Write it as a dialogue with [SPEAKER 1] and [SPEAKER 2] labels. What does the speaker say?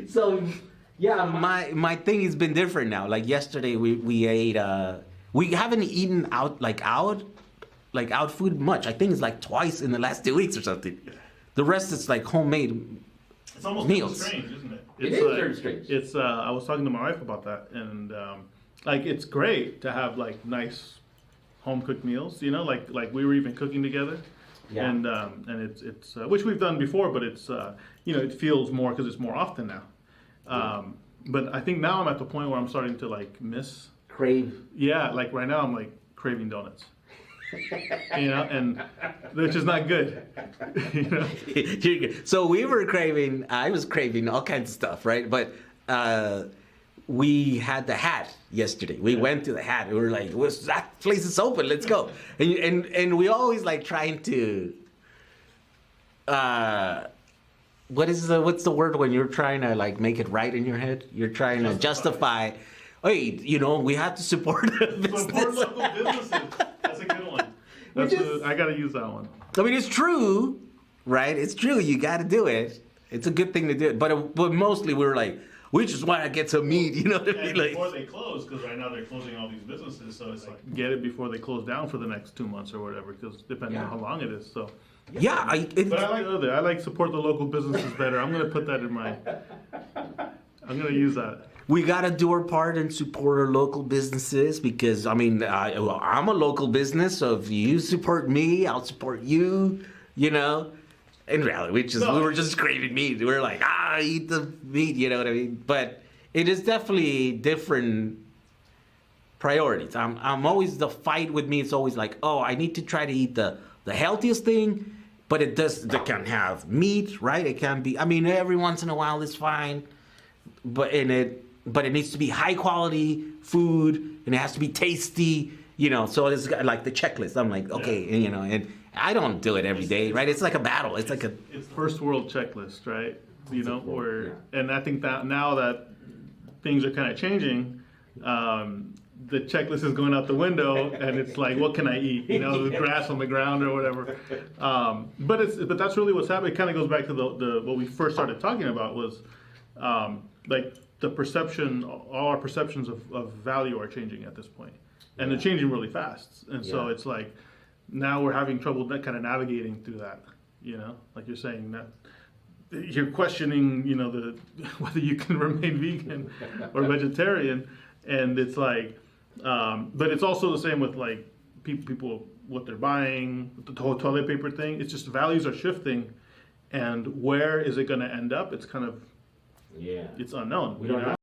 [SPEAKER 1] So, yeah, my thing has been different now. Like yesterday, we ate. We haven't eaten out food much. I think it's like twice in the last 2 weeks or something. The rest is like homemade.
[SPEAKER 2] It's almost
[SPEAKER 1] meals.
[SPEAKER 2] strange, isn't it?
[SPEAKER 1] It is very strange.
[SPEAKER 2] It's I was talking to my wife about that, and like it's great to have like nice home cooked meals. You know, like we were even cooking together.
[SPEAKER 1] Yeah.
[SPEAKER 2] And it's which we've done before, but it's it feels more because it's more often now. But I think now I'm at the point where I'm starting to like miss
[SPEAKER 1] Crave.
[SPEAKER 2] Yeah, like right now I'm like craving donuts. And which is not good.
[SPEAKER 1] So I was craving all kinds of stuff, right? But we had the Hat yesterday. We went to the Hat. We were like, that place is open, let's go. And we always like trying to, what's the word when you're trying to like make it right in your head? You're trying to justify, hey, we have to support the business.
[SPEAKER 2] Support local businesses. That's a good one. I got to use that one.
[SPEAKER 1] I mean, it's true, right? It's true. You got to do it. It's a good thing to do it. But mostly we were like, we just want to get some meat, you know what I mean?
[SPEAKER 2] And before they close, because right now they're closing all these businesses, so it's like get it before they close down for the next 2 months or whatever, because depending on how long it is. So.
[SPEAKER 1] Yeah,
[SPEAKER 2] but I like support the local businesses better. I'm gonna put that in my. I'm gonna use that.
[SPEAKER 1] We gotta do our part and support our local businesses because I mean I'm a local business, so if you support me, I'll support you. In reality, we were just craving meat. We were like, eat the meat. You know what I mean? But it is definitely different priorities. I'm always the fight with me. It's always like, I need to try to eat the healthiest thing, but it can have meat, right? It can be. I mean, every once in a while is fine, but it needs to be high quality food and it has to be tasty. So it's like the checklist. I'm like, okay, and I don't do it every day, right? It's like a battle. It's
[SPEAKER 2] first world checklist, right? And I think that now that things are kind of changing, the checklist is going out the window, and it's like, what can I eat? The grass on the ground or whatever. But that's really what's happening. It kind of goes back to the what we first started talking about was like the perception. All our perceptions of value are changing at this point, and they're changing really fast. And so it's like now we're having trouble kind of navigating through that. Like you're saying that. You're questioning, whether you can remain vegan or vegetarian, and it's like, but it's also the same with like people what they're buying, the whole toilet paper thing. It's just values are shifting, and where is it going to end up? It's kind of, it's unknown.
[SPEAKER 1] We don't know.